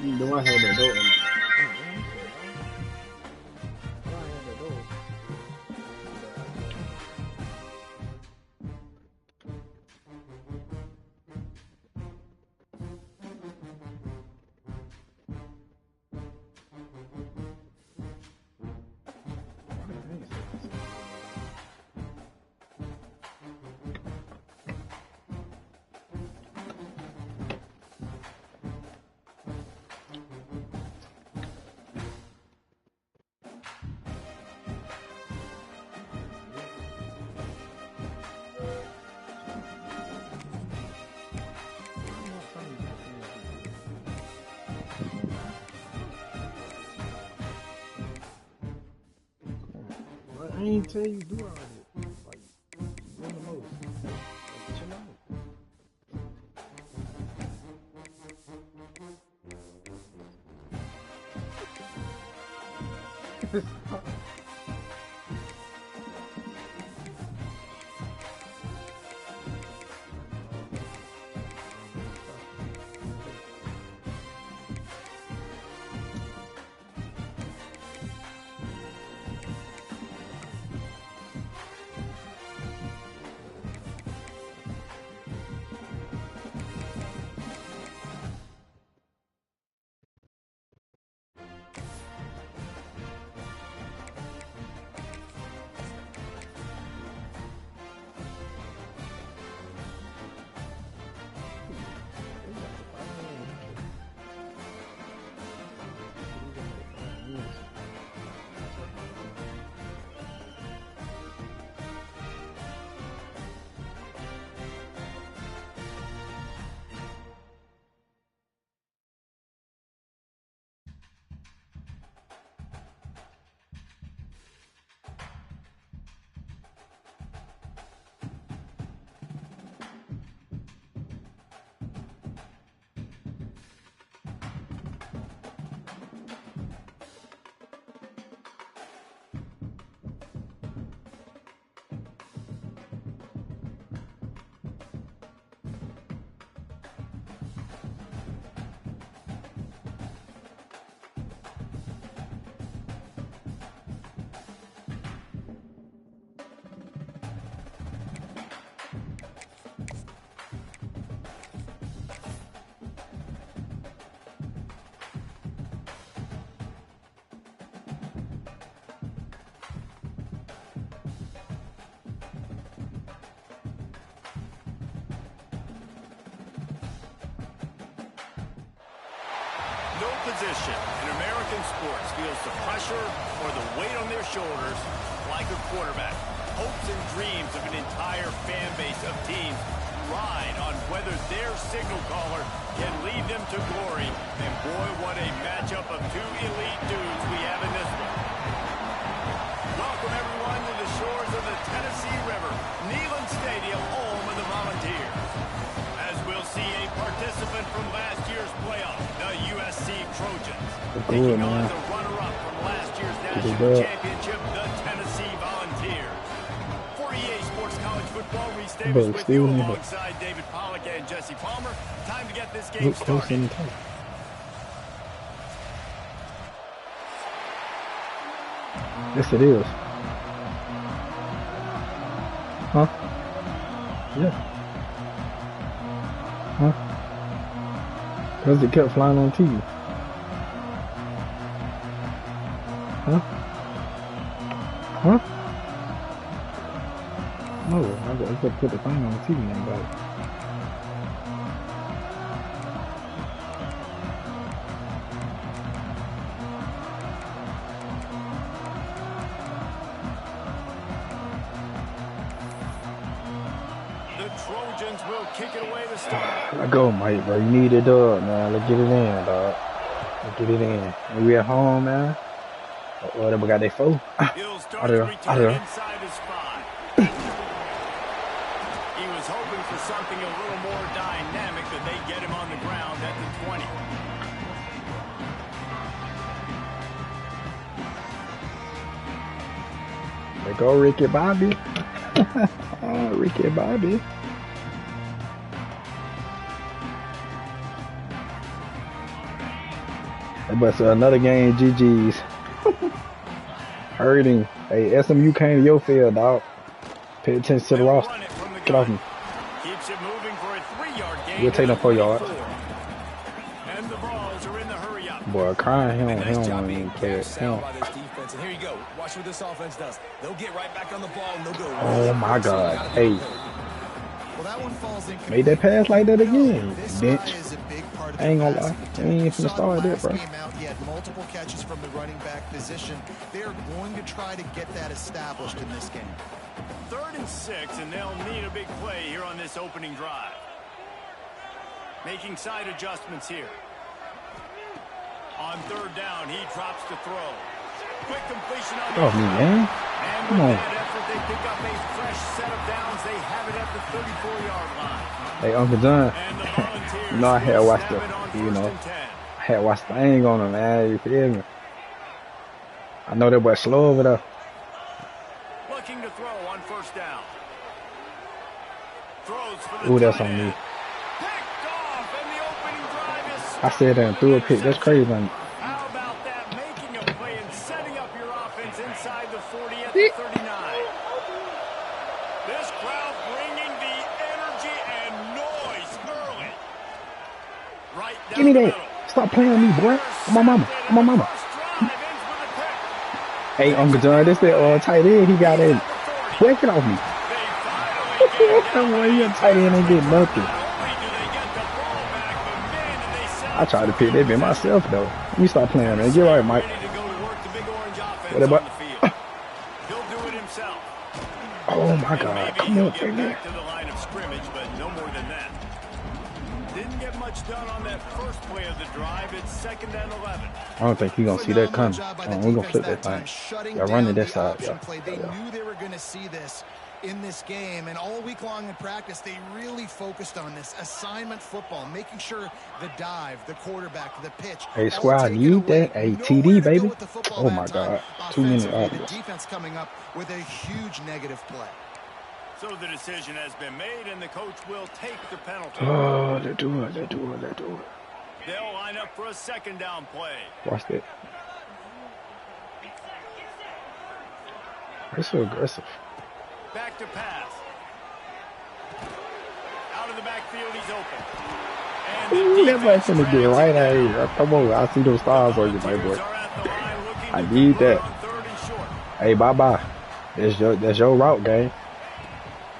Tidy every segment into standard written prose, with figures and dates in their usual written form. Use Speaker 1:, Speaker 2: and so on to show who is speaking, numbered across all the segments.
Speaker 1: Do I have that door? I ain't tell you do all that. Like, doing the most. Like, chill out.
Speaker 2: No position in American sports feels the pressure or the weight on their shoulders like a quarterback. Hopes and dreams of an entire fan base of teams ride on whether their signal caller can lead them to glory. And boy, what a matchup of two elite dudes we have in this one. Welcome everyone to the shores of the Tennessee River, Neyland Stadium, home of the Volunteers. As we'll see a participant from last year's playoff, the USC Trojans, taking on the runner-up from last year's national championship, the Tennessee Volunteers. For EA Sports College Football, Reese Davis with you alongside David Pollack and Jesse Palmer. Time to get this game started.
Speaker 1: Yes, it is. Huh? Yeah. Huh? Because it kept flying on TV. Huh? Huh? No, I got to put the phone on the TV and got it. Let go, Mike, bro. You need it, dog, man. Let's get it in, dog. Let's get it in. We at home, man. Oh, we got their foe. Out there.
Speaker 2: Inside his spot. He was hoping for something a little more dynamic that they get him on the ground at the 20.
Speaker 1: There go Ricky Bobby. Oh, Ricky Bobby. But another game, GG's. Hurting. Hey, SMU came to your field, dog. Pay attention to the roster. Get off me.
Speaker 2: Keeps it moving for a 3-yard gain.
Speaker 1: We'll take them 4 yards.
Speaker 2: And the balls are in the hurry up.
Speaker 1: Boy, crying, he don't even play it.
Speaker 3: By this defense. And here you go. Watch what this offense does. They'll get right back on the ball and they'll go.
Speaker 1: Oh my God. Hey.
Speaker 4: Well, that one falls in.
Speaker 1: Made that pass like that again.
Speaker 4: This
Speaker 1: Bench.
Speaker 4: is a big part of
Speaker 1: I ain't gonna lie.
Speaker 4: passing
Speaker 1: I ain't
Speaker 4: game.
Speaker 1: even finna start that, bro.
Speaker 4: He had multiple catches from the running back position. They're going to try to get that established in this game.
Speaker 2: 3rd and 6, and they'll need a big play here on this opening drive. Making side adjustments here. On 3rd down, he drops to throw. Quick completion on
Speaker 1: Oh, me, man.
Speaker 2: and
Speaker 1: Come
Speaker 2: with
Speaker 1: on.
Speaker 2: that effort, they pick up a fresh set of downs. They have it at the 34-yard line.
Speaker 1: Hey, Uncle John.
Speaker 2: And the Volunteers
Speaker 1: You know, I had
Speaker 2: will
Speaker 1: watched
Speaker 2: snap
Speaker 1: the,
Speaker 2: it on
Speaker 1: you
Speaker 2: 1st
Speaker 1: know,
Speaker 2: and 10.
Speaker 1: I had watched the thing on him, man. You feel me? I know that boy slow over there.
Speaker 2: Looking to throw on 1st down. Throws for the
Speaker 1: Ooh, that's
Speaker 2: tight
Speaker 1: on me.
Speaker 2: end. Picked off, and the opening drive is
Speaker 1: I said that and threw a pick. That's crazy, man.
Speaker 2: How about that? Making a play and setting up your offense inside the 40 at the 39. This crowd bringing the energy and noise early. Right down
Speaker 1: Give me
Speaker 2: the
Speaker 1: that.
Speaker 2: middle.
Speaker 1: Stop playing with me, boy. I'm my mama. I'm my mama.
Speaker 2: First drive ends with a pick.
Speaker 1: Hey, Uncle John, this that tight end. He got in. Boy, get off me.
Speaker 2: They finally get down.
Speaker 1: Boy, you a tight end ain't getting nothing.
Speaker 2: Not only do they get the ball back, but man, do they set
Speaker 1: I tried to pick that bit myself, though. Let me stop playing, man. Get right, Mike.
Speaker 2: ready to go to work the big orange offense
Speaker 1: What about-
Speaker 2: on the field. He'll do it himself.
Speaker 1: Oh, my
Speaker 2: And
Speaker 1: God.
Speaker 2: maybe
Speaker 1: Come
Speaker 2: he'll
Speaker 1: on,
Speaker 2: get
Speaker 1: take that.
Speaker 2: back to the line of scrimmage, but no more than that. Didn't get much done on that first play of the drive. It's 2nd and 11.
Speaker 1: I don't think you're going to see that coming. We're going to flip that thing. Y'all running that side, y'all.
Speaker 4: They knew they were going to see this in this game, and all week long in practice, they really focused on this assignment football, making sure the dive, the quarterback, the pitch.
Speaker 1: Hey,
Speaker 4: all
Speaker 1: squad,
Speaker 4: taken
Speaker 1: need
Speaker 4: away.
Speaker 1: that. Hey,
Speaker 4: Nowhere
Speaker 1: TD,
Speaker 4: to go
Speaker 1: baby.
Speaker 4: with the football
Speaker 1: Oh,
Speaker 4: that
Speaker 1: my
Speaker 4: time.
Speaker 1: God. 2 minutes
Speaker 4: Offensively,
Speaker 1: off.
Speaker 4: the defense coming up with a huge negative play.
Speaker 2: So the decision has been made, and the coach will take the penalty.
Speaker 1: Oh, they do it. They do it. They do it.
Speaker 2: They'll line up for a 2nd down play.
Speaker 1: Watch that. They're so aggressive.
Speaker 2: Back to pass. Out of the backfield, he's open. And
Speaker 1: Ooh, that boy
Speaker 2: defense
Speaker 1: finna get
Speaker 2: drags
Speaker 1: right
Speaker 2: him
Speaker 1: out
Speaker 2: down.
Speaker 1: here. Come on, I see those stars on you, my boy.
Speaker 2: Volunteers are at the line looking
Speaker 1: I
Speaker 2: to
Speaker 1: need
Speaker 2: convert
Speaker 1: that.
Speaker 2: on 3rd and short.
Speaker 1: Hey, bye-bye. That's your route, gang.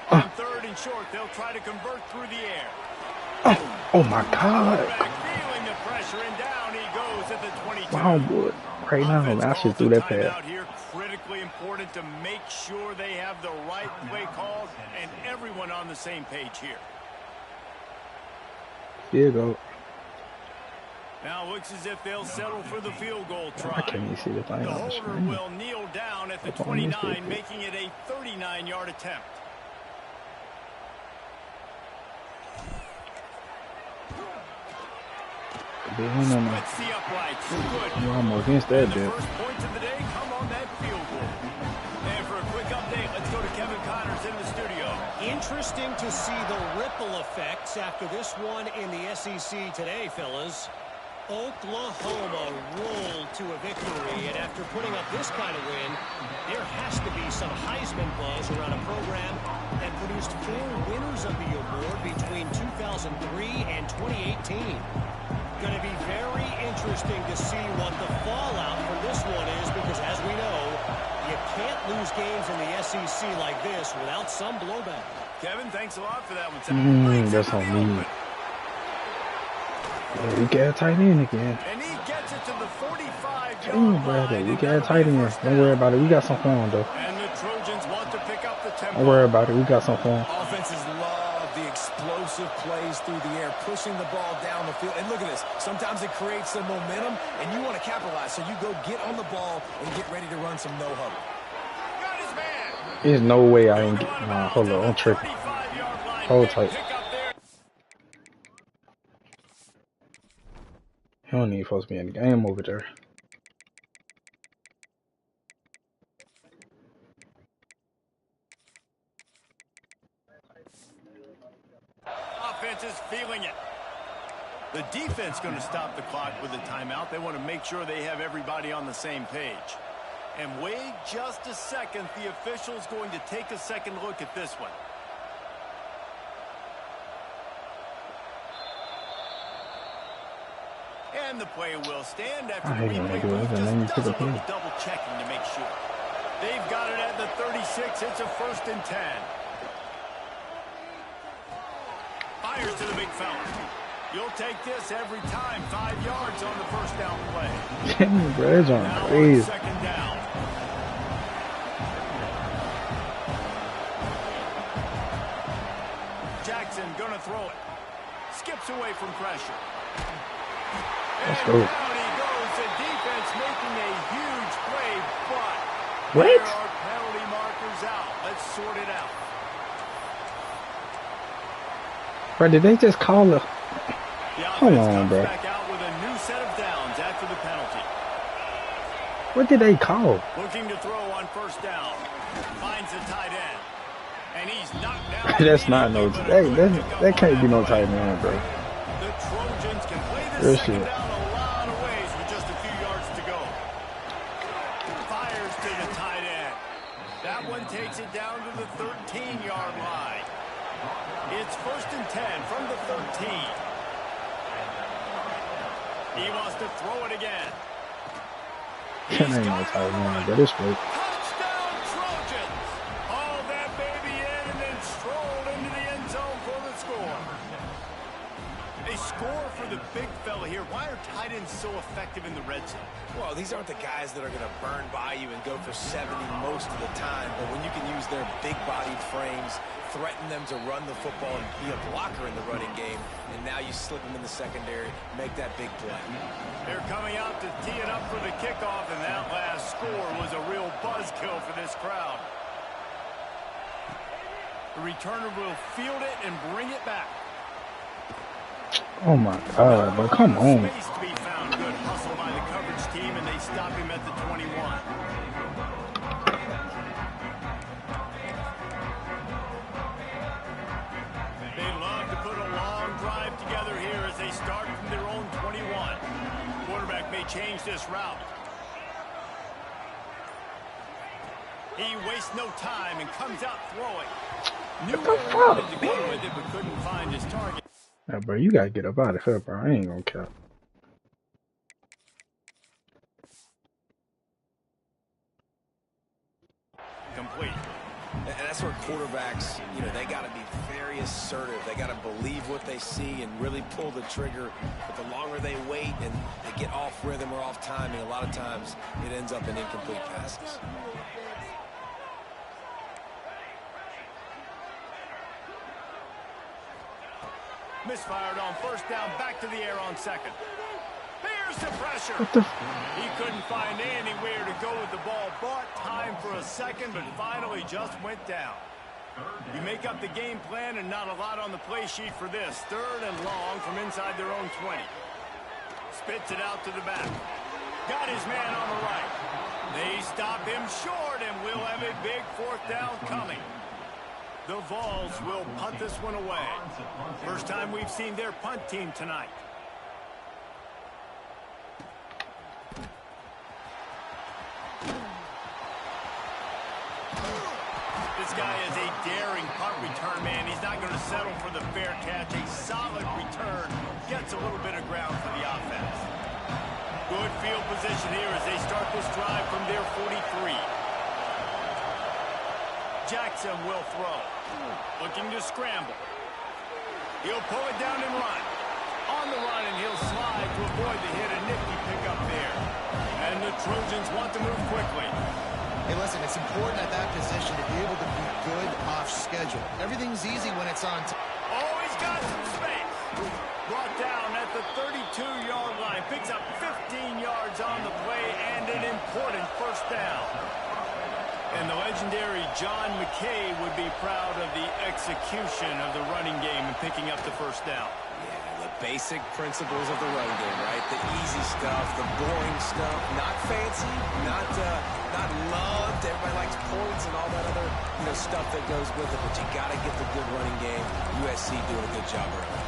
Speaker 2: On 3rd and short, they'll try to convert through the air.
Speaker 1: Oh, my God.
Speaker 2: Quarterback feeling the pressure, and down he goes at the 22.
Speaker 1: Wow, boy. Right now, man, I should do that pass.
Speaker 2: Out here, critically important to make sure they have the right play calls and everyone on the same page here.
Speaker 1: Here you go.
Speaker 2: Now looks as if they'll settle for the field goal
Speaker 1: I
Speaker 2: try.
Speaker 1: can't even see the thing
Speaker 2: The
Speaker 1: on the
Speaker 2: holder
Speaker 1: screen.
Speaker 2: will kneel down at the
Speaker 1: That's all I missed
Speaker 2: 29,
Speaker 1: it.
Speaker 2: making it a 39-yard attempt. Splits the uprights. Good.
Speaker 1: You're almost against that,
Speaker 2: And the
Speaker 1: dude.
Speaker 2: first points of the day come on that field goal. And for a quick update, let's go to Kevin Connors in the studio.
Speaker 5: Interesting to see the ripple effects after this one in the SEC today, fellas. Oklahoma rolled to a victory, and after putting up this kind of win, there has to be some Heisman buzz around a program that produced 4 winners of the award between 2003 and 2018. Going to be very interesting to see what the fallout from this one is, because as we know, you can't lose games in the SEC like this without some blowback.
Speaker 2: Kevin, thanks a lot for that one.
Speaker 1: That's on me. Yeah, we got a tight end again.
Speaker 2: And he gets it to the 45-yard
Speaker 1: Ooh, brother,
Speaker 2: line.
Speaker 1: we got a tight end. Don't worry about it. We got some for him, though.
Speaker 2: And the Trojans want to pick up the tempo.
Speaker 1: Don't worry about it. We got some for him.
Speaker 3: Offenses love the explosive plays through the air, pushing the ball down the field. And look at this. Sometimes it creates some momentum, and you want to capitalize. So you go get on the ball and get ready to run some no-huddle.
Speaker 2: Got his man.
Speaker 1: There's no way I ain't get. Nah, hold on. I'm tripping.
Speaker 2: 35-yard line.
Speaker 1: Hold tight.
Speaker 2: Pick up there.
Speaker 1: He don't even supposed to be in the game over there.
Speaker 2: Offense is feeling it. The defense going to stop the clock with a timeout. They want to make sure they have everybody on the same page. And wait just a second. The official's going to take a second look at this one. And the play will stand after the replay booth just does a little double checking to make sure. They've got it at the 36. It's a 1st and 10. Fires to the big fella. You'll take this every time. 5 yards on the 1st down play.
Speaker 1: Damn, bro, it's on
Speaker 2: now
Speaker 1: crazy.
Speaker 2: on 2nd down. Jackson gonna throw it. Skips away from pressure.
Speaker 1: Let's
Speaker 2: and
Speaker 1: go.
Speaker 2: down he goes. The defense making a huge play, but
Speaker 1: what?
Speaker 2: There are penalty markers out. Let's sort it out.
Speaker 1: Bro, did they just call the... Hold on, bro.
Speaker 2: Back out with a new set of downs after the penalty.
Speaker 1: What did they call?
Speaker 2: Looking to throw on 1st down. Finds a tight end. And he's knocked down.
Speaker 1: That's not no... That can't be no tight end, bro.
Speaker 2: The Trojans can play this second
Speaker 1: shit.
Speaker 2: down a lot of ways with just a few yards to go. Fires to the tight end. That one takes it down to the 13-yard line. It's 1st and 10 from the 13. He wants to throw it again.
Speaker 1: That ain't no tight end, but it's great.
Speaker 2: Touchdown Trojans! Haul that baby in and then strolled into the end zone for the score. A score for the big fella here. Why are tight ends so effective in the red zone?
Speaker 3: Well, these aren't the guys that are going to burn by you and go for 70 most of the time, but when you can use their big-bodied frames, threaten them to run the football and be a blocker in the running game, and now you slip them in the secondary, make that big play.
Speaker 2: They're coming out to tee it up for the kickoff, and that last score was a real buzzkill for this crowd. The returner will field it and bring it back.
Speaker 1: Oh my God, bro, come on.
Speaker 2: Space to be found. Good hustle by the coverage team, and they stop him at the 21. They love to put a long drive together here as they start from their own 21. Quarterback may change this route. He wastes no time and comes out throwing. Knew where he wanted to go with it, but couldn't find his target.
Speaker 1: Yeah, bro, you gotta get up out of here, bro. I ain't gonna cap.
Speaker 2: Complete.
Speaker 3: And that's where quarterbacks, they got to be very assertive. They got to believe what they see and really pull the trigger. But the longer they wait and they get off rhythm or off timing, a lot of times it ends up in incomplete passes.
Speaker 2: Misfired on 1st down, back to the air on 2nd. Here's the pressure. He couldn't find anywhere to go with the ball. Bought time for a second, but finally just went down. You make up the game plan and not a lot on the play sheet for this. 3rd and long from inside their own 20. Spits it out to the back. Got his man on the right. They stop him short, and we'll have a big 4th down coming. The Vols will punt this one away. First time we've seen their punt team tonight. This guy is a daring punt return man. He's not going to settle for the fair catch. A solid return. Gets a little bit of ground for the offense. Good field position here as they start this drive from their 43. Jackson will throw. Looking to scramble. He'll pull it down and run. On the run, and he'll slide to avoid the hit. A nifty pickup there. And the Trojans want to move quickly.
Speaker 4: Hey, listen, it's important at that position to be able to be good off schedule. Everything's easy when it's on time.
Speaker 2: Oh, he's got some space. Brought down at the 32-yard line. Picks up 15 yards on the play and an important 1st down. And the legendary John McKay would be proud of the execution of the running game and picking up the 1st down.
Speaker 3: Yeah, the basic principles of the running game, right? The easy stuff, the boring stuff, not fancy, not loved. Everybody likes points and all that other stuff that goes with it, but you got to get the good running game. USC doing a good job early.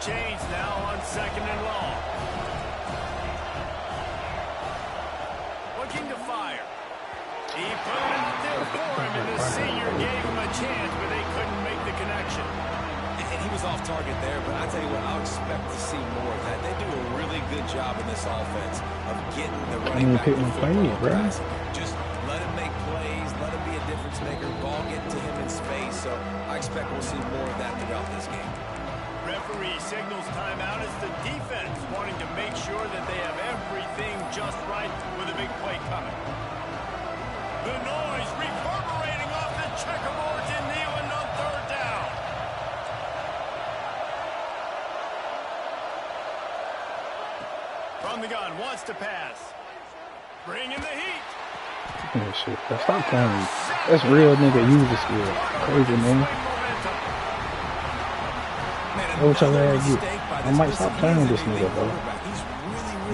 Speaker 2: change now on 2nd and long. Looking to fire. He put it out there for him, and the senior gave him a chance, but they couldn't make the connection.
Speaker 3: And he was off target there, but I tell you what, I'll expect to see more of that. They do a really good job in this offense of getting the running back the football. Just let him make plays, let him be a difference maker, ball get to him in space. So I expect we'll see more of that throughout this game.
Speaker 2: Referee signals timeout as the defense wanting to make sure that they have everything just right with a big play coming. The noise reverberating off the checkerboards in Neyland on 3rd down. From the gun, wants to pass. Bringing the heat.
Speaker 1: Oh, shit. Stop playing. That's real nigga user skill. Crazy, man. What y'all get? I might stop playing with this nigga, bro.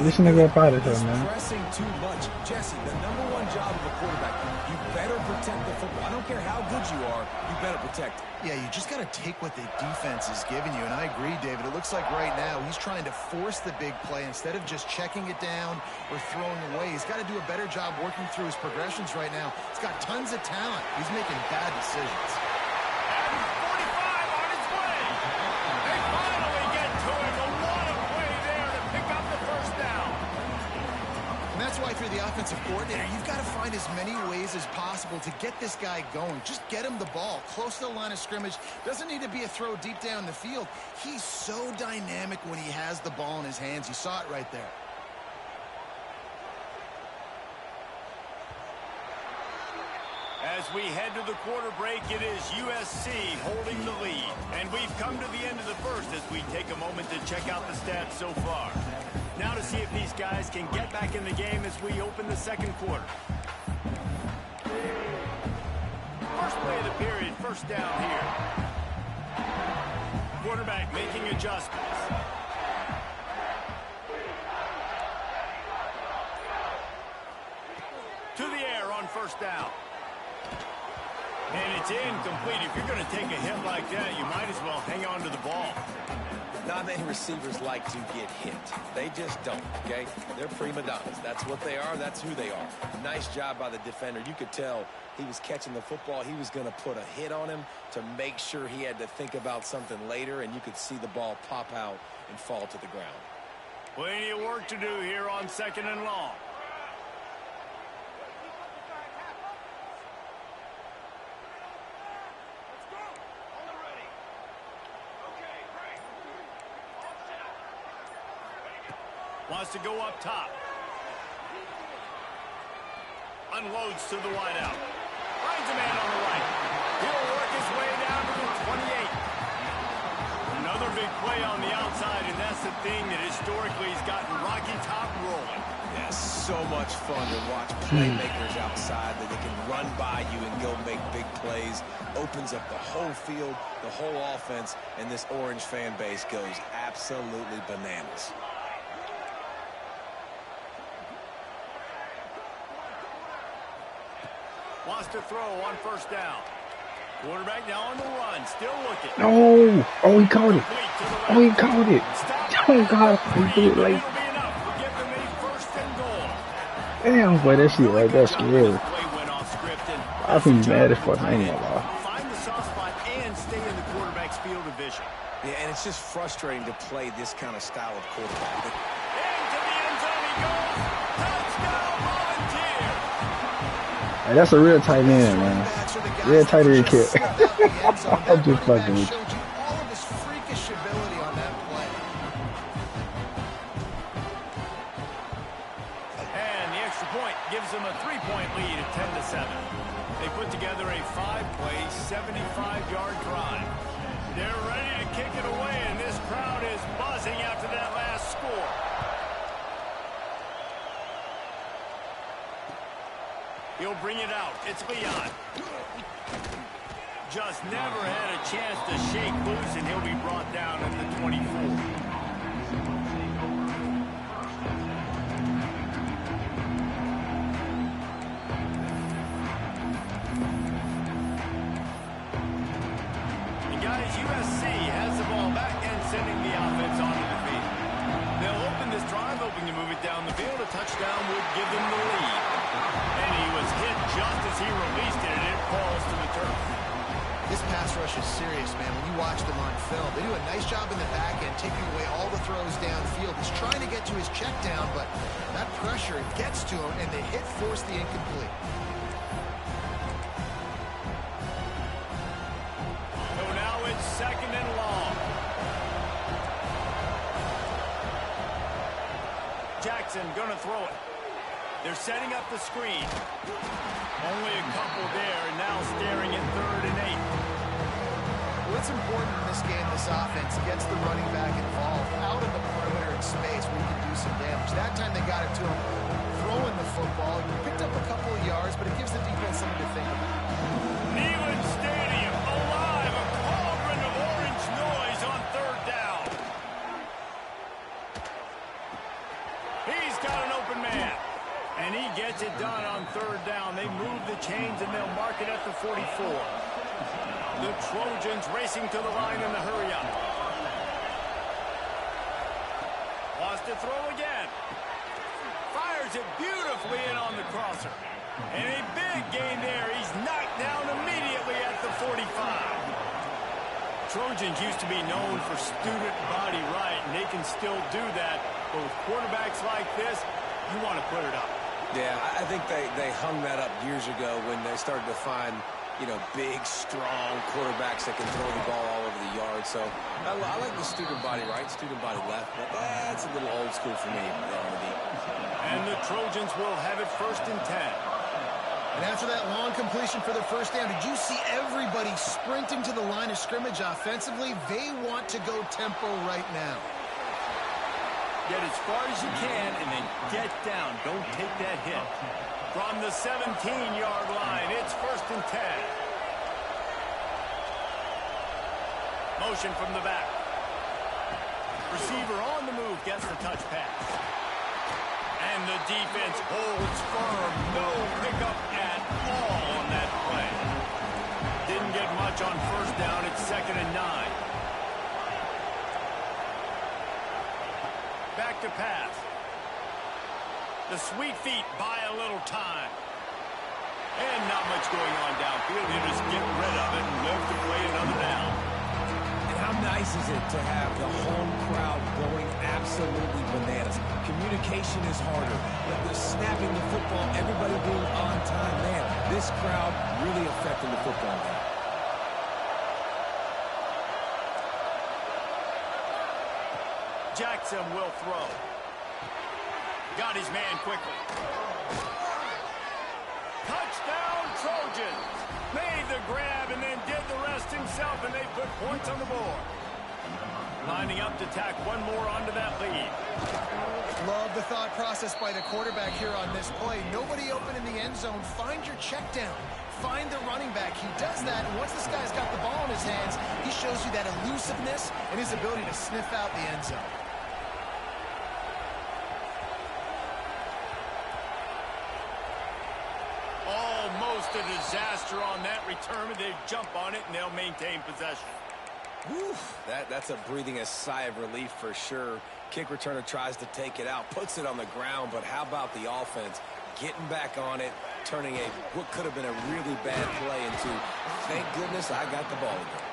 Speaker 1: This nigga up out of here, man.
Speaker 3: Pressing too much. Jesse, the #1 job of a quarterback, you better protect the football. I don't care how good you are, you better protect it.
Speaker 4: Yeah, you just got to take what the defense is giving you. And I agree, David. It looks like right now he's trying to force the big play instead of just checking it down or throwing away. He's got to do a better job working through his progressions right now. He's got tons of talent. He's making bad decisions. If you're the offensive coordinator, you've got to find as many ways as possible to get this guy going. Just get him the ball close to the line of scrimmage. Doesn't need to be a throw deep down the field. He's so dynamic when he has the ball in his hands. You saw it right there.
Speaker 2: As we head to the quarter break, it is USC holding the lead. And we've come to the end of the first as we take a moment to check out the stats so far. Now to see if these guys can get back in the game as we open the 2nd quarter. First play of the period, 1st down here. Quarterback making adjustments. To the air on 1st down. And it's incomplete. If you're going to take a hit like that, you might as well hang on to the ball.
Speaker 3: Not many receivers like to get hit. They just don't, okay? They're prima donnas. That's what they are. That's who they are. Nice job by the defender. You could tell he was catching the football. He was going to put a hit on him to make sure he had to think about something later, and you could see the ball pop out and fall to the ground.
Speaker 2: Plenty of work to do here on 2nd and long. Wants to go up top. Unloads to the wideout. Finds a man on the right. He'll work his way down to the 28. Another big play on the outside, and that's the thing that historically has gotten Rocky Top rolling.
Speaker 3: Yeah, so much fun to watch playmakers outside that they can run by you and go make big plays. Opens up the whole field, the whole offense, and this Orange fan base goes absolutely bananas.
Speaker 2: Wants to throw on 1st down. Quarterback now on the run, still looking.
Speaker 1: No! Oh, he caught it. Oh, he caught it. Oh, God. He did it late. Damn, boy, that shit right there scary. I think he's mad as fuck. I ain't gonna lie.
Speaker 2: Find the soft spot and stay in the quarterback's field of vision.
Speaker 3: Yeah, and it's just frustrating to play this kind of style of quarterback.
Speaker 2: Into the end zone he goes. Touchdown, Volunteer.
Speaker 1: Hey, that's a real tight end, man. Real tight end kid. I'm just fucking with you.
Speaker 4: All of his freakish ability on that play.
Speaker 2: And the extra point gives them a 3-point lead at 10-7. They put together a 5-play, 75-yard drive. They're ready to kick it away, and this crowd is buzzing after that last score. He'll bring it out. It's Leon. Just never had a chance to shake loose, and he'll be brought down at the 24. And guys, USC has the ball back and sending the offense it down the field. A touchdown would give them the lead. And he was hit just as he released it, and it falls to the turf.
Speaker 4: This pass rush is serious, man. When you watch them on film, they do a nice job in the back end, taking away all the throws downfield. He's trying to get to his check down, but that pressure gets to him, and the hit forced the incomplete.
Speaker 2: So now it's 2nd and long. Jackson gonna throw it. They're setting up the screen. Only a couple there, and now staring at 3rd and 8.
Speaker 4: What's important in this game, this offense gets the running back involved out of the perimeter in space where you can do some damage. That time they got it to him throwing the football. He picked up a couple of yards, but it gives the defense something to think about.
Speaker 2: Neyland Stadium alive, a cauldron of orange noise on 3rd down. He's got an open man. And he gets it done on 3rd down. They move the chains, and they'll mark it at the 44. The Trojans racing to the line in the hurry-up. Wants to throw again. Fires it beautifully in on the crosser. And a big gain there. He's knocked down immediately at the 45. Trojans used to be known for student body right, and they can still do that. But with quarterbacks like this, you want to put it up.
Speaker 3: Yeah, I think they hung that up years ago when they started to find, you know, big, strong quarterbacks that can throw the ball all over the yard. So I like the student body right, student body left, but that's a little old school for me.
Speaker 2: And the Trojans will have it 1st and 10.
Speaker 4: And after that long completion for the 1st down, did you see everybody sprinting to the line of scrimmage offensively? They want to go tempo right now.
Speaker 2: Get as far as you can and then get down. Don't take that hit. From the 17-yard line, it's 1st and 10. Motion from the back. Receiver on the move gets the touch pass. And the defense holds firm. No pickup at all on that play. Didn't get much on 1st down. It's 2nd and 9. Back to pass. The sweet feet buy a little time. And not much going on downfield. You just get rid of it and live to play another down.
Speaker 3: And how nice is it to have the home crowd going absolutely bananas? Communication is harder. The snapping the football, everybody being on time. Man, this crowd really affecting the football game.
Speaker 2: Jackson will throw. Got his man quickly. Touchdown, Trojans. Made the grab and then did the rest himself, and they put points on the board. Lining up to tack one more onto that lead.
Speaker 4: Love the thought process by the quarterback here on this play. Nobody open in the end zone. Find your check down. Find the running back. He does that, and once this guy's got the ball in his hands, he shows you that elusiveness and his ability to sniff out the end zone.
Speaker 2: Almost a disaster on that return, but they jump on it, and they'll maintain possession.
Speaker 3: Whew, that's a breathing a sigh of relief for sure. Kick returner tries to take it out, puts it on the ground, but how about the offense getting back on it, turning what could have been a really bad play into, thank goodness I got the ball again.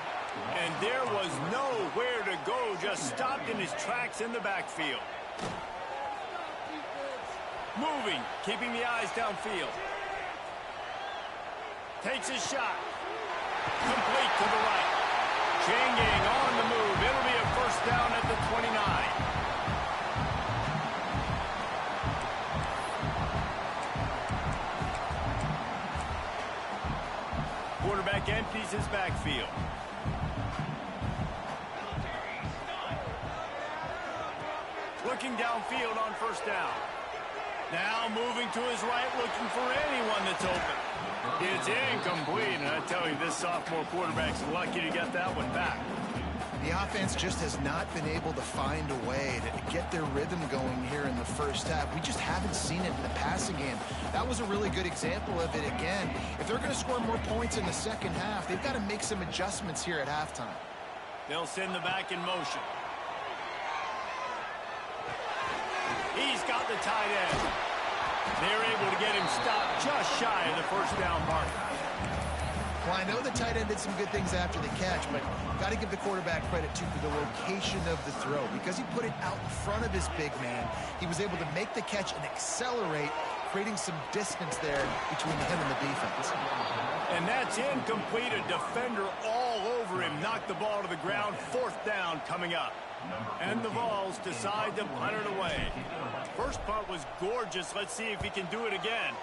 Speaker 2: And there was nowhere to go, just stopped in his tracks in the backfield. Moving, keeping the eyes downfield. Takes his shot. Complete to the right. Changing on the move. It'll be a 1st down at the 29. Quarterback empties his backfield. Looking downfield on 1st down. Now moving to his right, looking for anyone that's open. It's incomplete, and I tell you, this sophomore quarterback's lucky to get that one back.
Speaker 4: The offense just has not been able to find a way to get their rhythm going here in the 1st half. We just haven't seen it in the passing game. That was a really good example of it again. If they're going to score more points in the 2nd half, they've got to make some adjustments here at halftime.
Speaker 2: They'll send the back in motion. He's got out the tight end. They're able to get him stopped just shy of the first down mark.
Speaker 4: Well, I know the tight end did some good things after the catch, but got to give the quarterback credit, too, for the location of the throw. Because he put it out in front of his big man, he was able to make the catch and accelerate, creating some distance there between him and the defense.
Speaker 2: And that's incomplete. A defender all over him. Knocked the ball to the ground. Fourth down coming up. And the Vols decide to punt it away. First punt was gorgeous. Let's see if he can do it again.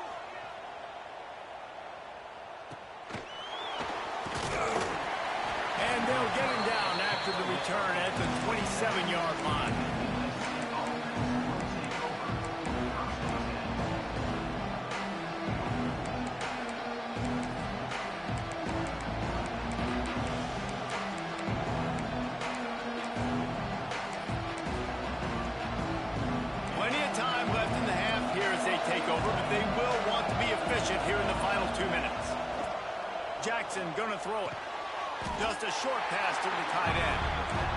Speaker 2: And they'll get him down after the return at the 27-yard line. Plenty of time left in the half here as they take over, but they will want to be efficient here in the final 2 minutes. Jackson gonna throw it. Just a short pass to the tight end.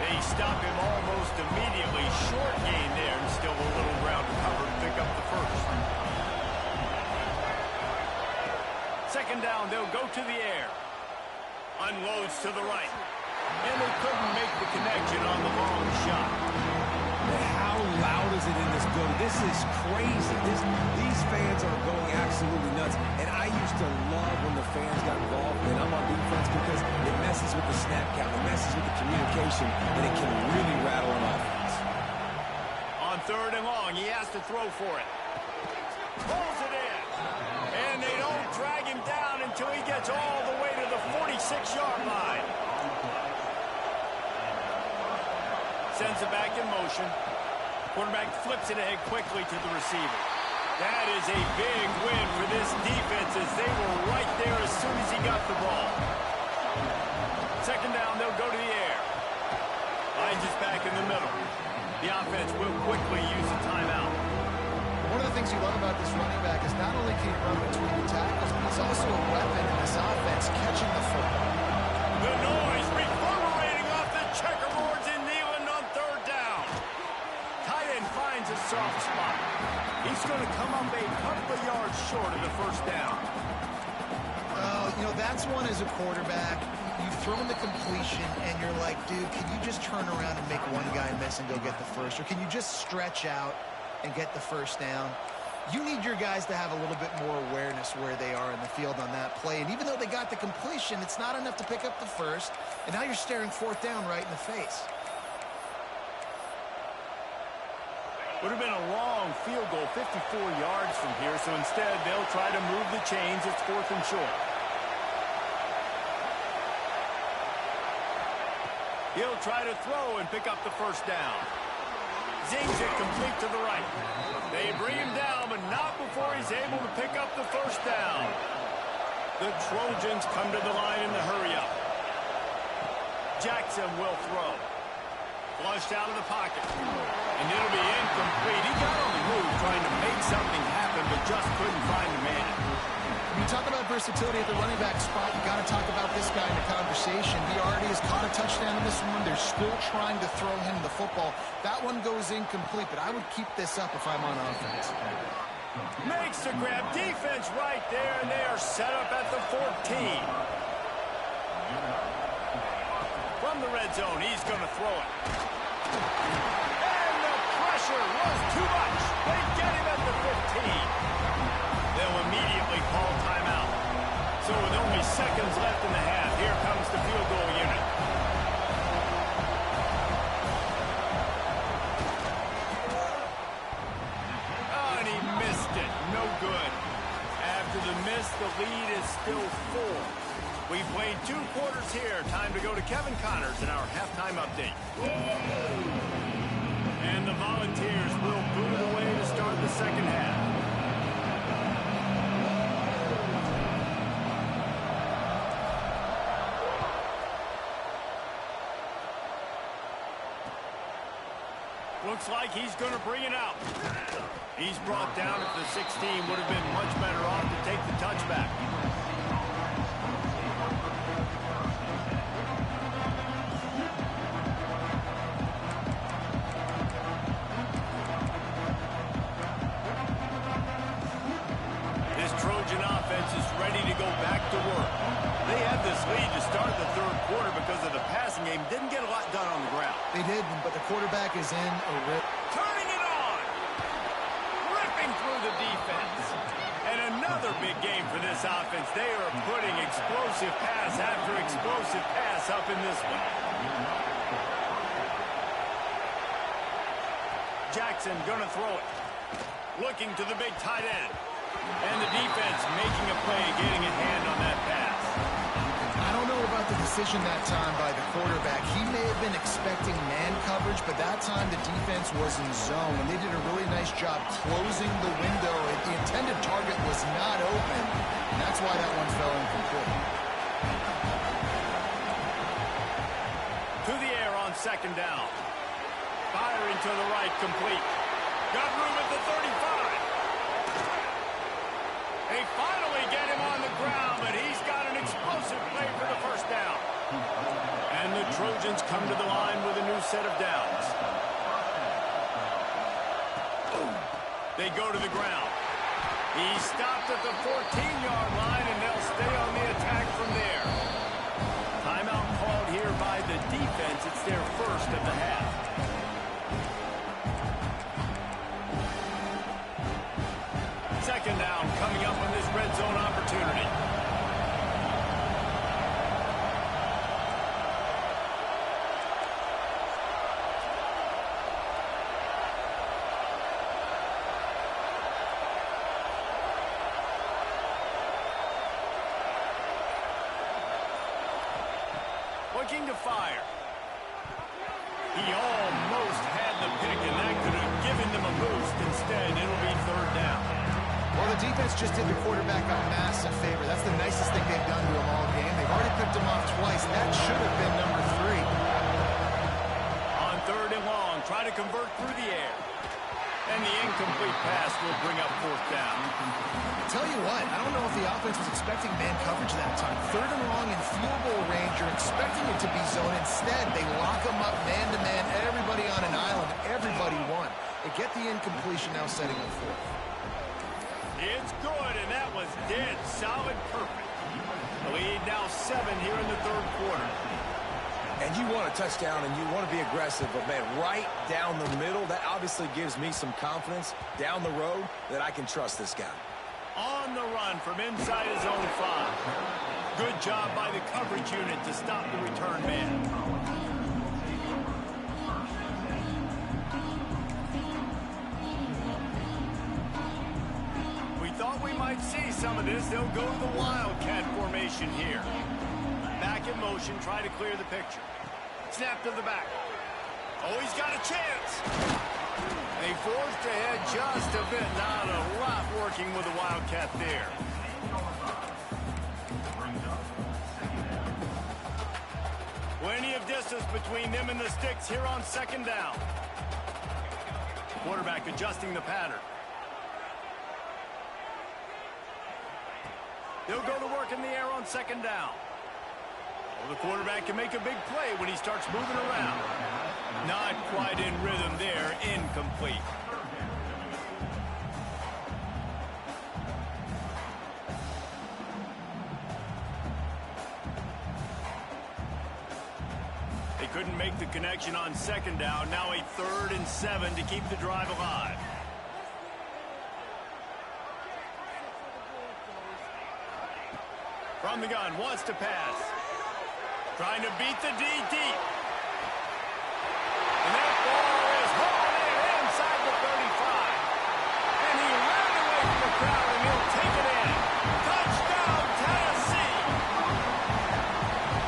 Speaker 2: They stop him almost immediately. Short gain there and still a little ground to cover to pick up the first. Second down, they'll go to the air. Unloads to the right. And they couldn't make the connection on the long shot.
Speaker 3: How loud is it in this building? This is crazy. These fans are going absolutely nuts. And I used to love when the fans got involved, and I'm on defense because it messes with the snap count, it messes with the communication, and it can really rattle an offense.
Speaker 2: On third and long, he has to throw for it. Pulls it in. And they don't drag him down until he gets all the way to the 46-yard line. Sends it back in motion. Quarterback flips it ahead quickly to the receiver. That is a big win for this defense as they were right there as soon as he got the ball. Second down, they'll go to the air. Finds us back in the middle. The offense will quickly use a timeout.
Speaker 4: One of the things you love about this running back is not only can he run between the tackles, but he's also a weapon in this offense catching the football.
Speaker 2: The noise reverberating off the checkerboards in Neyland on third down. Tight end finds a soft spot. He's going to come up a couple of yards short of the first down.
Speaker 4: You know, that's one as a quarterback. You've thrown the completion, and you're like, dude, can you just turn around and make one guy miss and go get the first? Or can you just stretch out and get the first down? You need your guys to have a little bit more awareness where they are in the field on that play. And even though they got the completion, it's not enough to pick up the first. And now you're staring fourth down right in the face.
Speaker 2: Would have been a long field goal, 54 yards from here, so instead they'll try to move the chains. It's fourth and short. He'll try to throw and pick up the first down. Zings it complete to the right. They bring him down, but not before he's able to pick up the first down. The Trojans come to the line in the hurry-up. Jackson will throw. Flushed out of the pocket. And it'll be incomplete. He got on the move trying to make something happen, but just couldn't find the man.
Speaker 4: When you talk about versatility at the running back spot, you got to talk about this guy in the conversation. He already has caught a touchdown in this one. They're still trying to throw him the football. That one goes incomplete, but I would keep this up if I'm on offense.
Speaker 2: Makes the grab. Defense right there, and they are set up at the 14. From the red zone, he's going to throw it. And the pressure was too much. They get him at the 15. They'll immediately call timeout. So with only seconds left in the half, here comes the field goal unit. Oh, and he missed it. No good. After the miss, the lead is still 4. We played 2 quarters here. Time to go to Kevin Connors in our halftime update. And the Volunteers will boot it away to start the second half. Looks like he's going to bring it out. He's brought down at the 16. Would have been much better off to take the touchback. lead to start the third quarter because of the passing game. Didn't get a lot done on the ground.
Speaker 4: They did, but the quarterback is in a rip.
Speaker 2: Turning it on. Ripping through the defense. And another big game for this offense. They are putting explosive pass after explosive pass up in this one. Jackson gonna throw it. Looking to the big tight end. And the defense making a play, getting a hand on that pass.
Speaker 4: I don't know about the decision that time by the quarterback. He may have been expecting man coverage, but that time the defense was in zone, and they did a really nice job closing the window. The intended target was not open, and that's why that one fell incomplete.
Speaker 2: To the air on second down. Firing to the right, complete. Got room at the 35. They finally get him on the ground, but he's got an explosive play for the first down. And the Trojans come to the line with a new set of downs. They go to the ground. He stopped at the 14-yard line, and they'll stay on the attack from there. Timeout called here by the defense. It's their first of the half. Second down coming up on this red zone opportunity. Looking to fire. He almost had the pick, and that could have given them a boost. Instead, it'll be third down.
Speaker 4: Well, the defense just did the quarterback a massive favor. That's the nicest thing they've done to him all game. They've already picked him off twice. That should have been number 3.
Speaker 2: On third and long, try to convert through the air. And the incomplete pass will bring up fourth down.
Speaker 4: I tell you what, I don't know if the offense was expecting man coverage that time. Third and long in field goal range, you're expecting it to be zone. Instead, they lock them up man-to-man, everybody on an island, everybody won. They get the incompletion, now setting up fourth.
Speaker 2: It's good, and that was dead solid perfect. The lead now 7 here in the third quarter.
Speaker 3: And you want a touchdown, and you want to be aggressive, but, man, right down the middle, that obviously gives me some confidence down the road that I can trust this guy.
Speaker 2: On the run from inside his own 5. Good job by the coverage unit to stop the return man. We thought we might see some of this. They'll go to the Wildcat formation here. Back in motion, try to clear the picture. Snap to the back. Oh, he's got a chance. They forced ahead just a bit. Not a lot working with the Wildcat there. Plenty of distance between them and the sticks here on second down. Quarterback adjusting the pattern. They'll go to work in the air on second down. Well, the quarterback can make a big play when he starts moving around. Not quite in rhythm there. Incomplete. They couldn't make the connection on second down. Now a 3rd and 7 to keep the drive alive. From the gun, wants to pass. Trying to beat the D deep. And that ball is hauled in inside the 35. And he ran away from the crowd, and he'll take it in. Touchdown, Tennessee.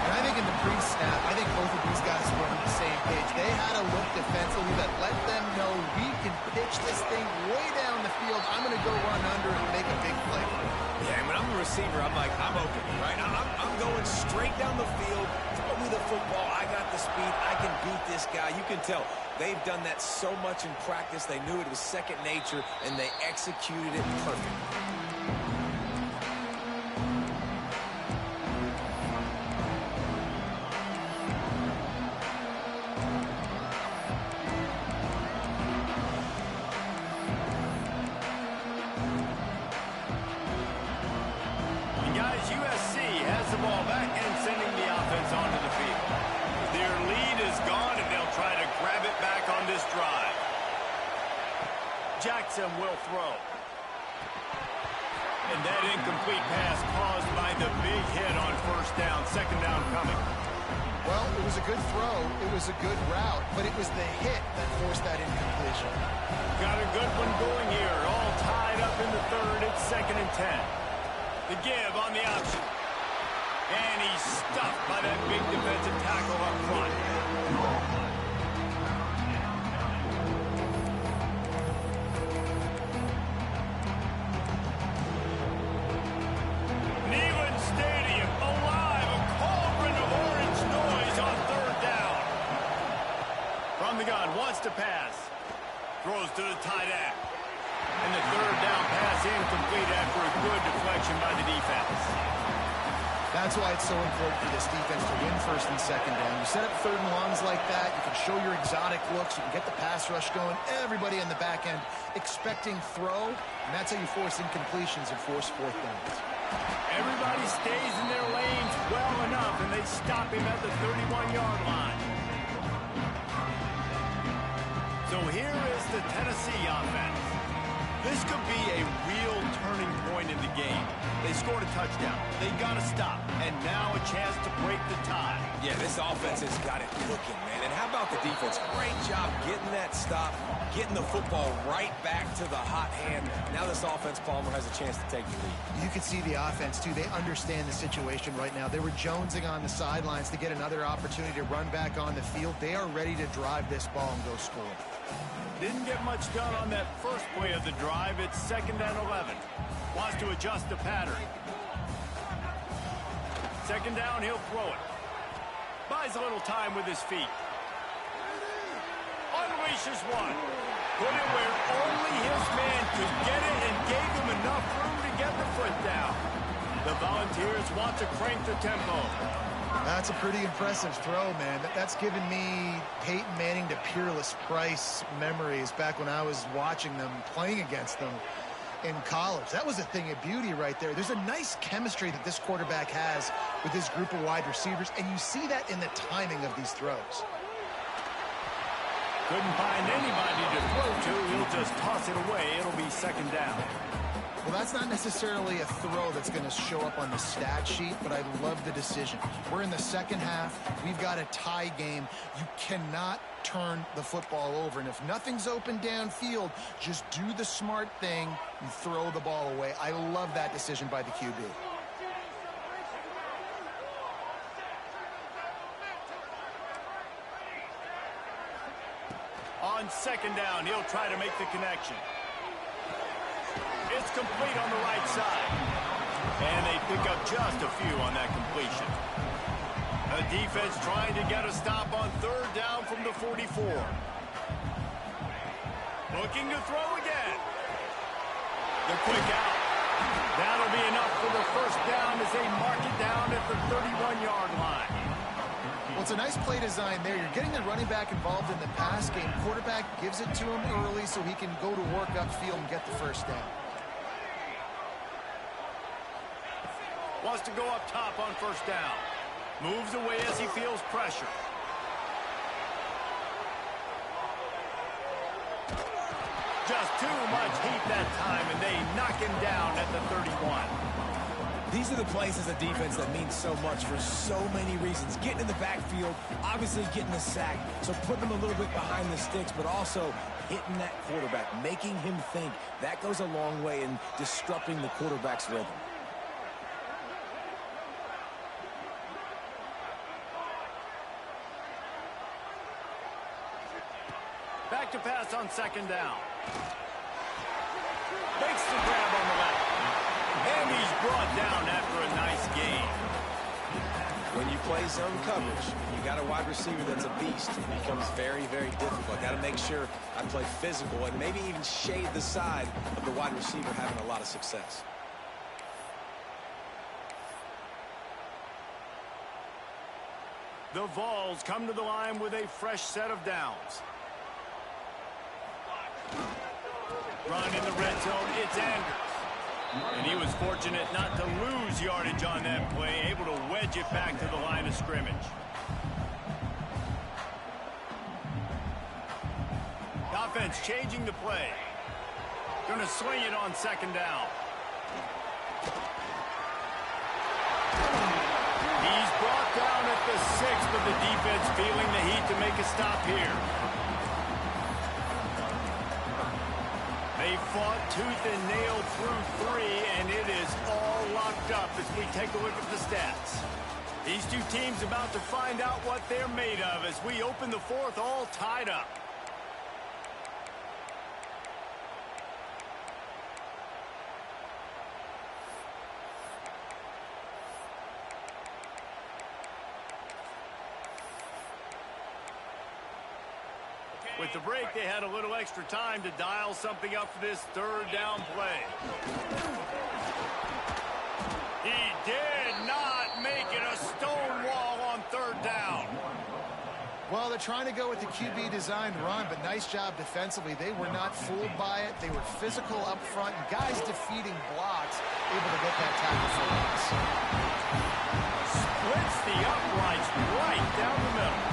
Speaker 4: And I think in the pre-snap, I think both of these guys were on the same page. They had a look defensively that let them know we can pitch this thing way down the field. I'm going to go run under and make a big play.
Speaker 3: Yeah, when I'm the receiver, I'm like, I'm open, right? I'm going straight down the field. Throw me the football. I got the speed. I can beat this guy. You can tell they've done that so much in practice. They knew it was second nature, and they executed it perfectly.
Speaker 2: USC has the ball back in this drive. Jackson will throw. And that incomplete pass caused by the big hit on first down. Second down coming.
Speaker 4: Well, it was a good throw. It was a good route, but it was the hit that forced that incompletion.
Speaker 2: Got a good one going here. All tied up in the third. It's 2nd and 10. The give on the option. And he's stuffed by that big defensive tackle up front. Neyland Stadium alive. A cauldron of orange noise on 3rd down. From the gun, wants to pass. Throws to the tight end. And the 3rd down pass incomplete after a good deflection by the defense.
Speaker 4: That's why it's so important for this defense to win 1st and 2nd down. You set up 3rd and longs like that, you can show your exotic looks, you can get the pass rush going, everybody in the back end expecting throw, and that's how you force incompletions and force 4th downs.
Speaker 2: Everybody stays in their lanes well enough, and they stop him at the 31-yard line. So here is the Tennessee offense. This could be a real turning point in the game. They scored a touchdown. They got to stop. And now a chance to break the tie.
Speaker 3: Yeah, this offense has got it cooking, man. And how about the defense? Great job getting that stop, getting the football right back to the hot hand. Now this offense, Palmer, has a chance to take the lead.
Speaker 4: You can see the offense, too. They understand the situation right now. They were jonesing on the sidelines to get another opportunity to run back on the field. They are ready to drive this ball and go score.
Speaker 2: Didn't get much done on that first play of the drive. It's 2nd and 11. Wants to adjust the pattern. 2nd down, he'll throw it. Buys a little time with his feet. Unleashes one. Put it where only his man could get it and gave him enough room to get the foot down. The Volunteers want to crank the tempo.
Speaker 4: That's a pretty impressive throw, man. That's given me Peyton Manning to Peerless Price memories back when I was watching them, playing against them in college. That was a thing of beauty right there. There's a nice chemistry that this quarterback has with his group of wide receivers, and you see that in the timing of these throws.
Speaker 2: Couldn't find anybody to throw to. He'll just toss it away. It'll be 2nd down.
Speaker 4: Well, that's not necessarily a throw that's going to show up on the stat sheet, but I love the decision. We're in the 2nd half. We've got a tie game. You cannot turn the football over. And if nothing's open downfield, just do the smart thing and throw the ball away. I love that decision by the QB.
Speaker 2: On 2nd down, he'll try to make the connection. It's complete on the right side. And they pick up just a few on that completion. The defense trying to get a stop on 3rd down from the 44. Looking to throw again. The quick out. That'll be enough for the 1st down as they mark it down at the 31-yard line.
Speaker 4: Well, it's a nice play design there. You're getting the running back involved in the pass game. Quarterback gives it to him early so he can go to work upfield and get the 1st down.
Speaker 2: Wants to go up top on 1st down. Moves away as he feels pressure. Just too much heat that time, and they knock him down at the 31.
Speaker 3: These are the plays as a defense that mean so much for so many reasons. Getting in the backfield, obviously getting the sack, so putting them a little bit behind the sticks, but also hitting that quarterback, making him think. That goes a long way in disrupting the quarterback's rhythm.
Speaker 2: Back to pass on 2nd down. Makes the grab on the left. And he's brought down after a nice gain.
Speaker 3: When you play zone coverage, you got a wide receiver that's a beast. It becomes very, very difficult. Got to make sure I play physical and maybe even shade the side of the wide receiver having a lot of success.
Speaker 2: The Vols come to the line with a fresh set of downs. Run in the red zone, it's Anders. And he was fortunate not to lose yardage on that play, able to wedge it back to the line of scrimmage. Offense changing the play. Going to swing it on second down. He's brought down at the 6, but the defense feeling the heat to make a stop here. They fought tooth and nail through 3, and it is all locked up as we take a look at the stats. These two teams about to find out what they're made of as we open the 4th all tied up. With the break, they had a little extra time to dial something up for this 3rd down play. He did not make it a stone wall on 3rd down.
Speaker 4: Well, they're trying to go with the QB designed run, but nice job defensively. They were not fooled by it. They were physical up front, and guys defeating blocks, able to get that tackle for loss.
Speaker 2: Splits the uprights right down the middle.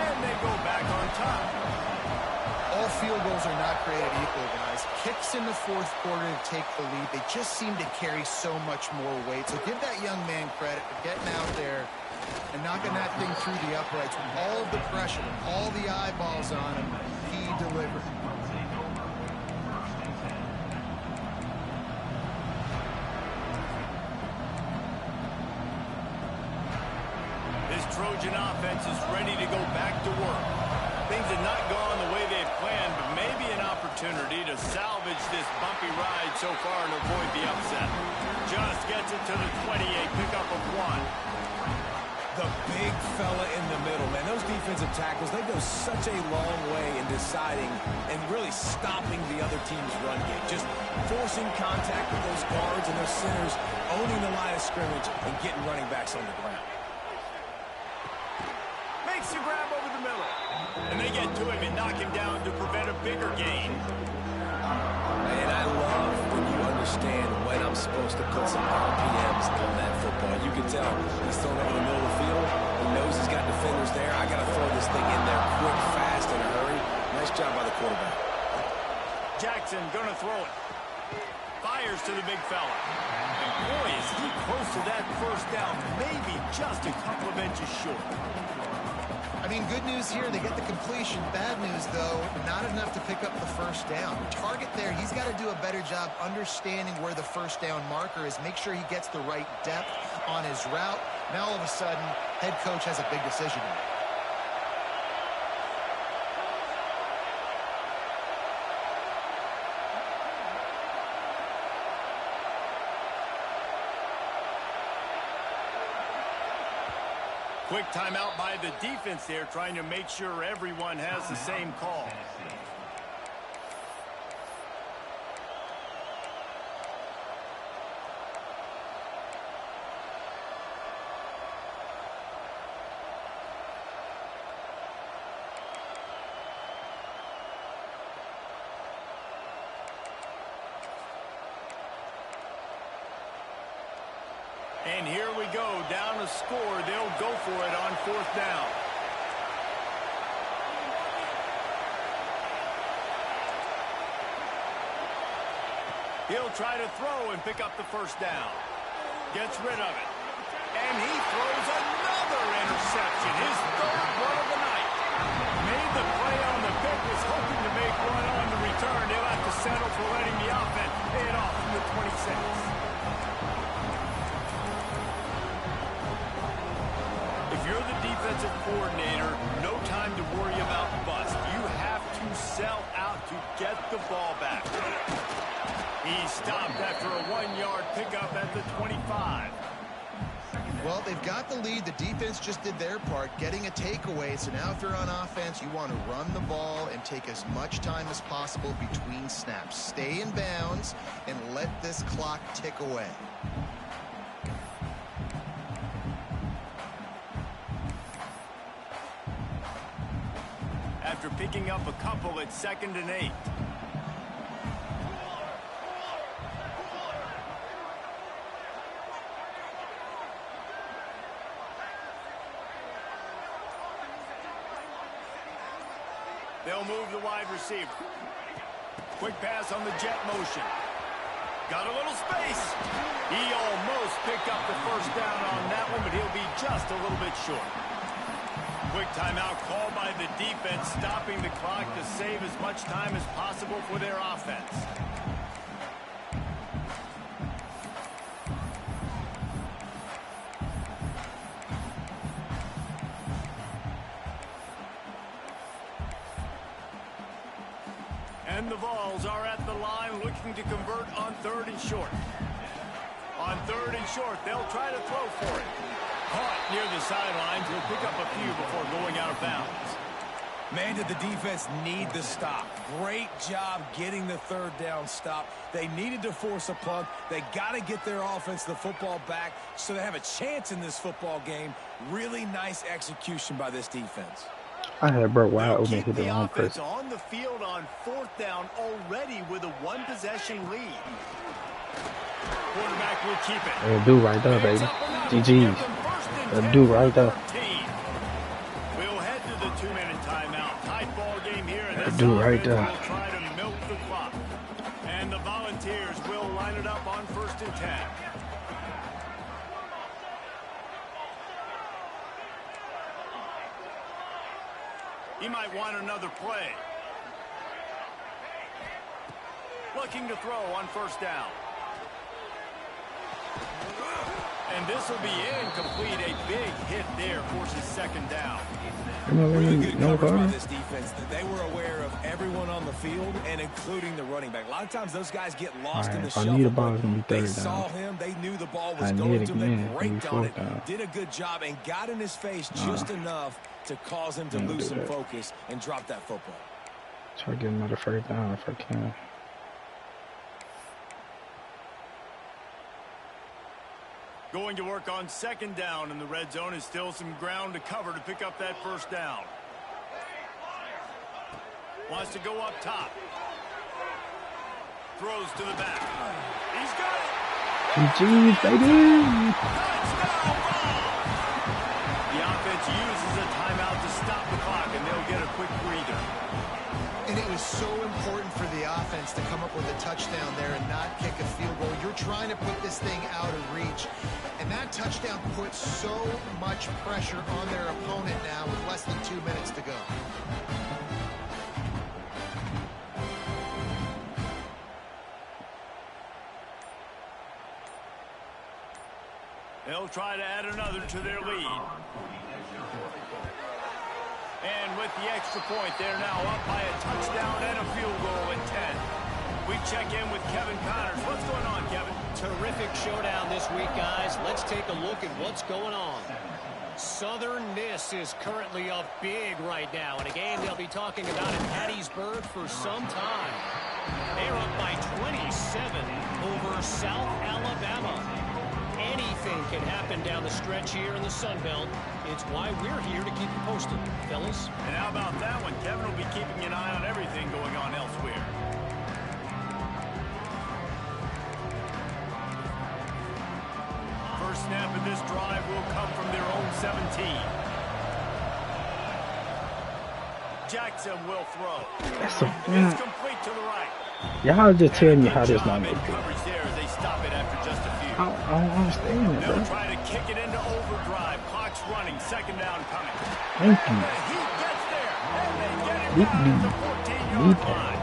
Speaker 2: And they go back on top.
Speaker 4: All field goals are not created equal, guys. Kicks in the 4th quarter to take the lead. They just seem to carry so much more weight. So give that young man credit for getting out there and knocking that thing through the uprights with all of the pressure, with all the eyeballs on him. He delivered.
Speaker 2: This Trojan offense is ready to go back to work. Things have not gone the way they had planned, but maybe an opportunity to salvage this bumpy ride so far and avoid the upset. Just gets it to the 28, pickup of 1.
Speaker 3: The big fella in the middle, man. Those defensive tackles, they go such a long way in deciding and really stopping the other team's run game. Just forcing contact with those guards and those centers, owning the line of scrimmage, and getting running backs on the ground.
Speaker 2: Makes the grab over the middle. And they get to him and knock him down to prevent a bigger gain.
Speaker 3: Man, I love when you understand when I'm supposed to put some RPMs on that football. You can tell he's thrown over the middle of the field. He knows he's got defenders there. I got to throw this thing in there quick, fast, in a hurry. Nice job by the quarterback.
Speaker 2: Jackson going to throw it. Fires to the big fella. And boy, is he close to that 1st down. Maybe just a couple of inches short.
Speaker 4: I mean, good news here, they get the completion. Bad news, though, not enough to pick up the 1st down. Target there, he's got to do a better job understanding where the 1st down marker is, make sure he gets the right depth on his route. Now, all of a sudden, head coach has a big decision to make.
Speaker 2: Quick timeout by the defense there, trying to make sure everyone has the same call. And here we go, down a score. They'll go for it on 4th down. He'll try to throw and pick up the 1st down. Gets rid of it. And he throws another interception, his 3rd one of the night. Made the play on the pick, was hoping to make one on the return. They'll have to settle for letting the offense pay it off from the 26. You're the defensive coordinator, no time to worry about bust. You have to sell out to get the ball back. He stopped after a 1-yard pickup at the 25.
Speaker 4: Well, they've got the lead. The defense just did their part, getting a takeaway. So now if you're on offense, you want to run the ball and take as much time as possible between snaps. Stay in bounds and let this clock tick away.
Speaker 2: After picking up a couple at 2nd and 8. They'll They'll move the wide receiver. Quick pass on the jet motion. Got a little space. He almost picked up the first down on that one, but he'll be just a little bit short. Quick timeout called by the defense, stopping the clock to save as much time as possible for their offense. And the Vols are at the line looking to convert on 3rd and short. On 3rd and short, they'll try to throw for it. Caught near the sidelines. He'll pick up a few before going out of bounds.
Speaker 3: Man, did the defense need the stop. Great job getting the 3rd down stop. They needed to force a punt. They got to get their offense the football back so they have a chance in this football game. Really nice execution by this defense.
Speaker 1: I had Burt wide open, hit the wrong
Speaker 2: offense
Speaker 1: person.
Speaker 2: on the field on 4th down already with a 1-possession lead. Quarterback will keep it.
Speaker 1: That'll do right there, baby. GG's. That'll do right there.
Speaker 2: We'll head to the 2-minute timeout. Tight ball game here.
Speaker 1: That'll do right there.
Speaker 2: We'll try to milk the clock. And the Volunteers will line it up on 1st and 10. He might want another play. Looking to throw on 1st down. And this will be incomplete. A big hit there forces 2nd down.
Speaker 3: Really good coverage by this defense. They were aware of everyone on the field and including the running back. A lot of times those guys get lost in the shuffle. They saw him. They knew the ball was going to them. They braked on it. Did a good job and got in his face just enough to cause him to lose some focus and drop that football.
Speaker 1: Try to get another 1st down if I can.
Speaker 2: Going to work on 2nd down, and the red zone is still some ground to cover to pick up that 1st down. Wants to go up top. Throws to the back. He's got it.
Speaker 1: GG's, baby.
Speaker 2: Touchdown ball. The offense uses a timeout to stop the clock, and they'll get a quick breather.
Speaker 4: And it was so important for the offense to come up with a touchdown there and not kick a field goal. You're trying to put this thing out of reach. And that touchdown puts so much pressure on their opponent now with less than 2 minutes to go.
Speaker 2: They'll try to add another to their lead. And with the extra point, they're now up by a touchdown and a field goal at 10. We check in with Kevin Connors. What's going on, Kevin?
Speaker 5: Terrific showdown this week, guys. Let's take a look at what's going on. Southern Miss is currently up big right now in a game they'll be talking about in Hattiesburg for some time. They're up by 27 over South Alabama. Anything can happen down the stretch here in the Sun Belt. It's why we're here to keep you posted, fellas.
Speaker 2: And how about that one? Kevin will be keeping an eye on everything going on elsewhere. First snap of this drive will come from their own 17. Jackson will throw.
Speaker 1: That's
Speaker 2: It's complete to the right.
Speaker 1: y'all just tell me how this not
Speaker 2: make
Speaker 1: make
Speaker 2: coverage there as they stop it after just a few.
Speaker 1: I don't understand it, bro.
Speaker 2: They'll try to kick it into overdrive. Clock's running. 2nd down coming.
Speaker 1: Thank you.
Speaker 2: He gets there. And they get it down at the 14-yard line.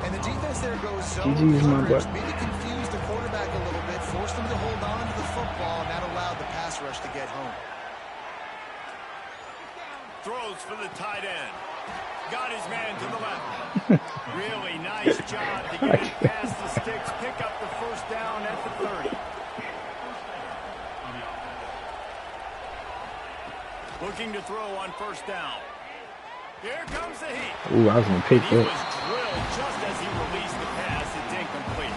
Speaker 4: And the defense there goes zone
Speaker 1: GG's, my boy.
Speaker 4: coverage. Maybe confused the quarterback a little bit. Forced him to hold on to the football. And that allowed the pass rush to get home.
Speaker 2: Throws for the tight end. Got his man to the left. Really nice job to get it past the sticks. Pick up the 1st down at the 30. Looking to throw on 1st down. Here comes the heat.
Speaker 1: Ooh, I was gonna pick
Speaker 2: He
Speaker 1: that.
Speaker 2: was drilled just as he released the pass. It's incomplete.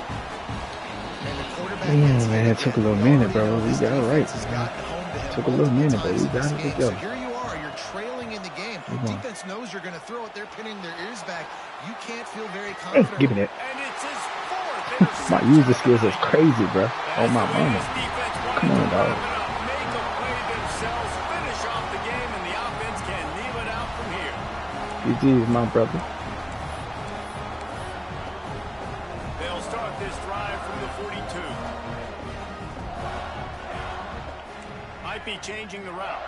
Speaker 4: And the quarterback
Speaker 1: Damn, man, it took a little minute, bro. We got it right.
Speaker 4: has gotten home to him
Speaker 1: Took a little minute, but we got it
Speaker 4: game.
Speaker 1: together.
Speaker 4: So here you are, you're trailing in the game. Defense knows you're going to throw it. They're pinning their ears back. You can't feel very confident.
Speaker 1: Give me that.
Speaker 2: And it's his 4th.
Speaker 1: My user skills is crazy, bro. Oh my mama. Come on, dog.
Speaker 2: Make a play themselves, finish off the game, and the offense can leave it out from here.
Speaker 1: GG's, my brother.
Speaker 2: They'll start this drive from the 42. Might be changing the route.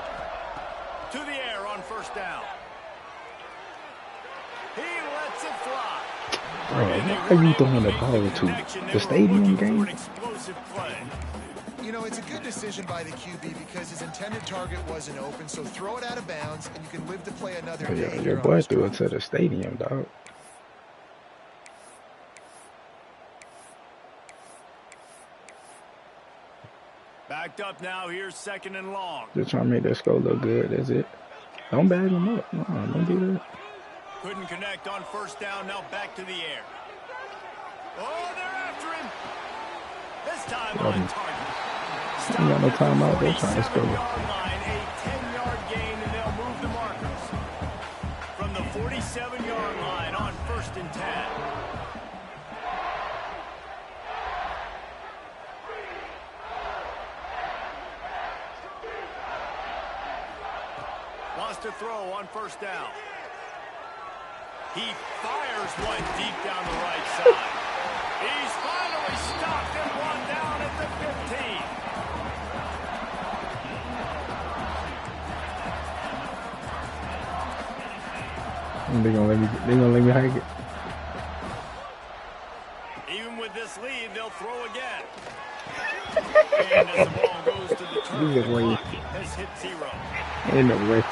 Speaker 2: To the air on first down. He lets it fly.
Speaker 1: Bro, why are you throwing the ball to the stadium game?
Speaker 4: You know, it's a good decision by the QB because his intended target wasn't open, so throw it out of bounds, and you can live to play another day.
Speaker 1: Your boy threw it to the stadium, dog.
Speaker 2: Backed up now, here's 2nd and long.
Speaker 1: Just trying to make that score look good, that's it. Don't bag him up. No, don't do that.
Speaker 2: Couldn't connect on first down, now back to the air. Oh, they're after him. This time on target.
Speaker 1: Ain't got no timeout, they're trying to score.
Speaker 2: A 10-yard gain, and they'll move the markers. From the 47-yard line on 1st and 10. Wants to throw on first down. He fires one deep down the right side. He's finally stopped and brought down at the 15.
Speaker 1: They're gonna let me hike it.
Speaker 2: Even with this lead, they'll throw again. And as the ball goes to the turn, the clock has hit 0.
Speaker 1: Ain't no way.